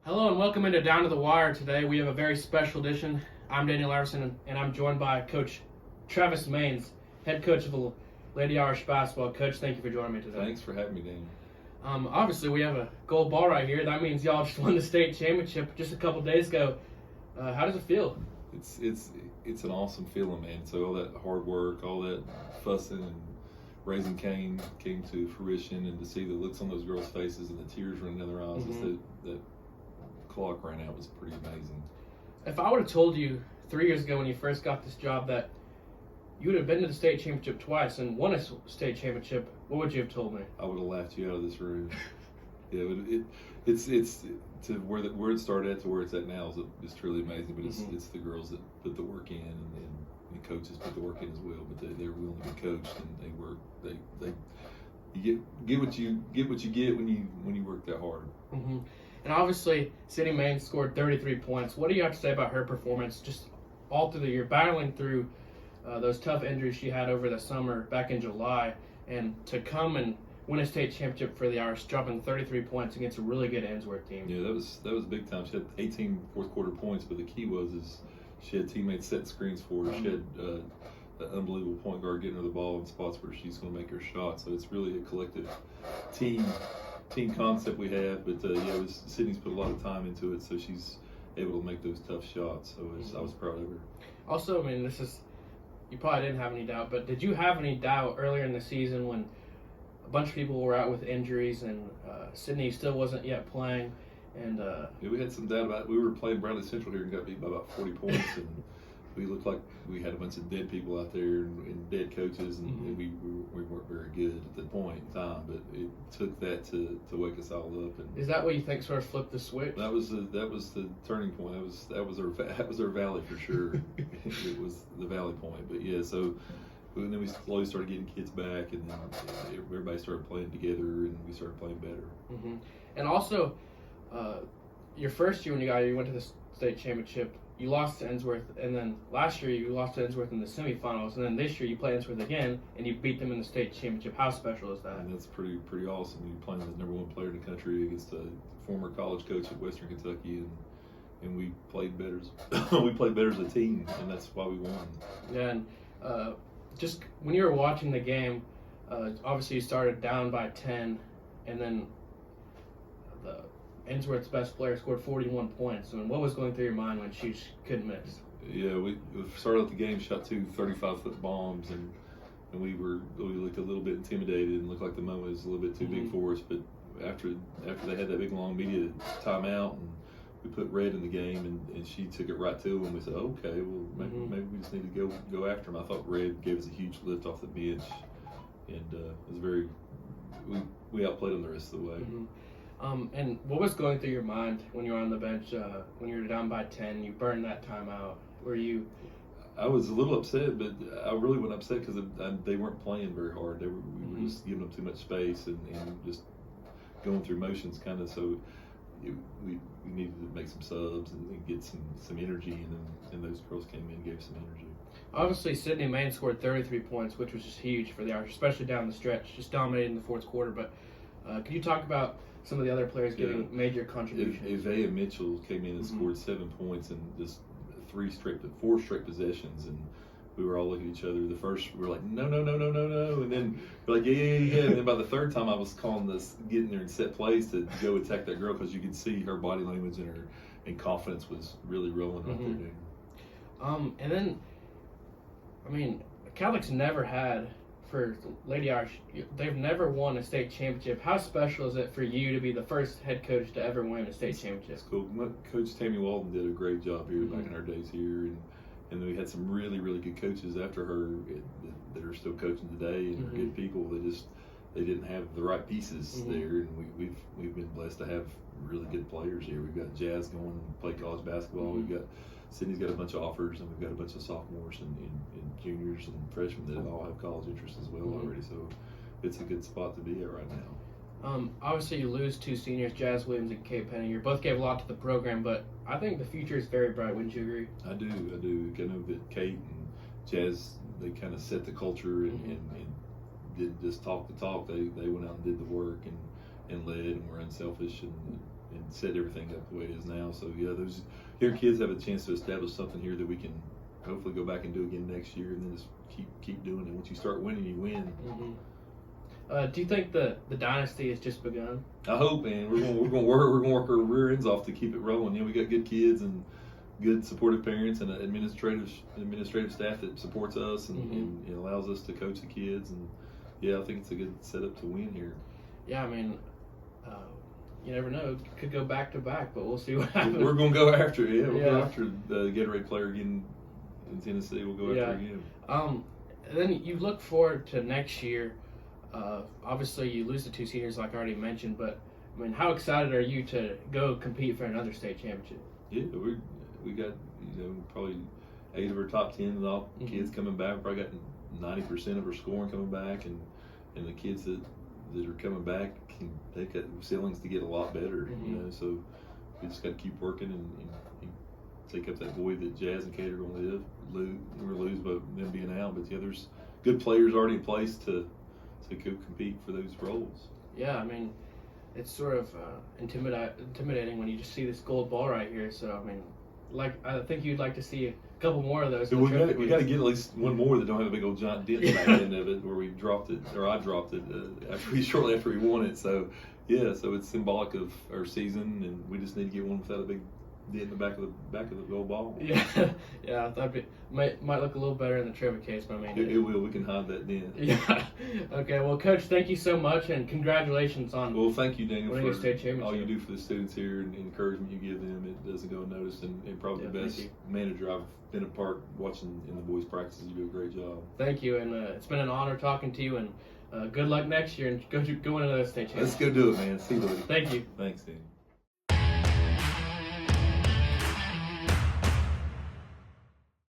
Hello and welcome into Down to the Wire. Today we have a very special edition. I'm Daniel Iverson and I'm joined by Coach Travis Maines, head coach of the Lady Irish basketball. Coach, thank you for joining me today. Thanks for having me, Daniel. Obviously we have a gold ball right here. That means y'all just won the state championship just a couple days ago. How does it feel? It's an awesome feeling, man. So all that hard work, all that fussing and raising Cain came to fruition, and to see the looks on those girls' faces and the tears running down their eyes as that clock ran out was pretty amazing. If I would have told you 3 years ago when you first got this job that you would have been to the state championship twice and won a state championship, what would you have told me? I would have laughed you out of this room. It's to where it started at to where it's at now is truly amazing. But it's the girls that put the work in, and the coaches put the work in as well. But they're willing to be coached, and they work. You get what you get when you work that hard. Mm-hmm. And obviously, Sydney Maines scored 33 points. What do you have to say about her performance just all through the year, battling through those tough injuries she had over the summer back in July, and to come and win a state championship for the Irish, dropping 33 points against a really good Ainsworth team? Yeah, that was big time. She had 18 fourth quarter points, but the key was she had teammates set screens for her. She had an unbelievable point guard getting her the ball in spots where she's going to make her shot. So it's really a collective team concept we have. But Sydney's put a lot of time into it, so she's able to make those tough shots. So I was proud of her. Also, I mean, you probably didn't have any doubt, but did you have any doubt earlier in the season when a bunch of people were out with injuries and Sydney still wasn't yet playing? And we had some doubt about it. We were playing Brownlee Central here and got beat by about 40 points, and we looked like we had a bunch of dead people out there and dead coaches, and we weren't very good at that point in time. But it took that to wake us all up. And is that what you think sort of flipped the switch? That was the turning point. That was our valley for sure. It was the valley point. But yeah, so. And then we slowly started getting kids back, and then everybody started playing together, and we started playing better. Mm-hmm. And also, your first year when you went to the state championship, you lost to Ainsworth, and then last year you lost to Ainsworth in the semifinals, and then this year you play Ainsworth again, and you beat them in the state championship. How special is that? And that's pretty awesome. You playing the number one player in the country against a former college coach at Western Kentucky, and we played better. We played better as a team, and that's why we won. Yeah, and just when you were watching the game, obviously you started down by 10, and then the Ainsworth's best player scored 41 points. I mean, what was going through your mind when she couldn't miss? Yeah, we started out the game, shot two 35-foot bombs, and we looked a little bit intimidated and looked like the moment was a little bit too big for us. But after they had that big long media timeout, and we put Red in the game, and she took it right to him. We said, okay, well, maybe we just need to go after him. I thought Red gave us a huge lift off the bench, and it was we outplayed them the rest of the way. And what was going through your mind when you were on the bench, when you were down by 10, you burned that timeout? I was a little upset, but I really wasn't upset because they weren't playing very hard. We were just giving them too much space and just going through motions kind of. So we needed to make some subs and get some energy, and those girls came in and gave some energy. Obviously, Sydney Maines scored 33 points, which was just huge for the Irish, especially down the stretch, just dominating the fourth quarter. But could you talk about some of the other players giving major contributions? Isaiah Mitchell came in and scored 7 points in just 4 straight possessions, and we were all looking at each other. The first, we were like, no, and then we're like, yeah. And then by the third time, I was calling this, getting there in set plays to go attack that girl, because you could see her body language and confidence was really rolling right there, dude. And then, I mean, Catholic's never had, for Lady Irish, they've never won a state championship. How special is it for you to be the first head coach to ever win a state championship? It's cool. Coach Tammy Walden did a great job here back in our days here, and then we had some really, really good coaches after her that are still coaching today, and are good people. They didn't have the right pieces there, and we've been blessed to have really good players here. We've got Jazz going and play college basketball. We've got Sydney's got a bunch of offers, and we've got a bunch of sophomores and juniors and freshmen that all have college interests as well already. So it's a good spot to be at right now. Obviously, you lose 2 seniors, Jazz Williams and Kate Penny. You both gave a lot to the program, but I think the future is very bright. Wouldn't you agree? I do. I know that Kate and Jazz, they kind of set the culture and did just talk the talk. They went out and did the work and led and were unselfish and set everything up the way it is now. So yeah, those here kids have a chance to establish something here that we can hopefully go back and do again next year, and then just keep doing it. Once you start winning, you win. Mm-hmm. Do you think the dynasty has just begun? I hope, man. We're gonna work our rear ends off to keep it rolling. You know, we got good kids and good supportive parents and an administrative staff that supports us and allows us to coach the kids. And yeah, I think it's a good setup to win here. Yeah, I mean, you never know. It could go back to back, but we'll see what happens. We're gonna go after it. Yeah, we'll go after the Gatorade player again in Tennessee. We'll go after it again. And then you look forward to next year. Obviously, you lose the two seniors, like I already mentioned. But I mean, how excited are you to go compete for another state championship? Yeah, we got probably 8 of our top 10 all kids coming back. We probably got 90% of our scoring coming back, and the kids that are coming back they've got ceilings to get a lot better. So we just got to keep working and take up that void that Jazz and Kate are going to lose by them being out. But yeah, there's good players already in place to go compete for those roles. Yeah, I mean, it's sort of intimidating when you just see this gold ball right here. So I mean, I think you'd like to see a couple more of those. We got to get at least one more that don't have a big old giant dent back end of it, where we dropped it, or I dropped it shortly after we won it. So yeah, so it's symbolic of our season, and we just need to get one without a big dent in the back of the gold ball. Yeah, might look a little better in the trivia case, but I mean it will. We can hide that dent. Yeah. Okay. Well, Coach, thank you so much, and congratulations on. Well, thank you, Daniel, for state championship. all you do for the students here and encouragement you give them. It doesn't go unnoticed, and probably the best manager I've been a part watching in the boys' practices. You do a great job. Thank you, and it's been an honor talking to you, and good luck next year, and go win another state championship. Let's go do it, man. See you later. Thank you. Thanks, Daniel.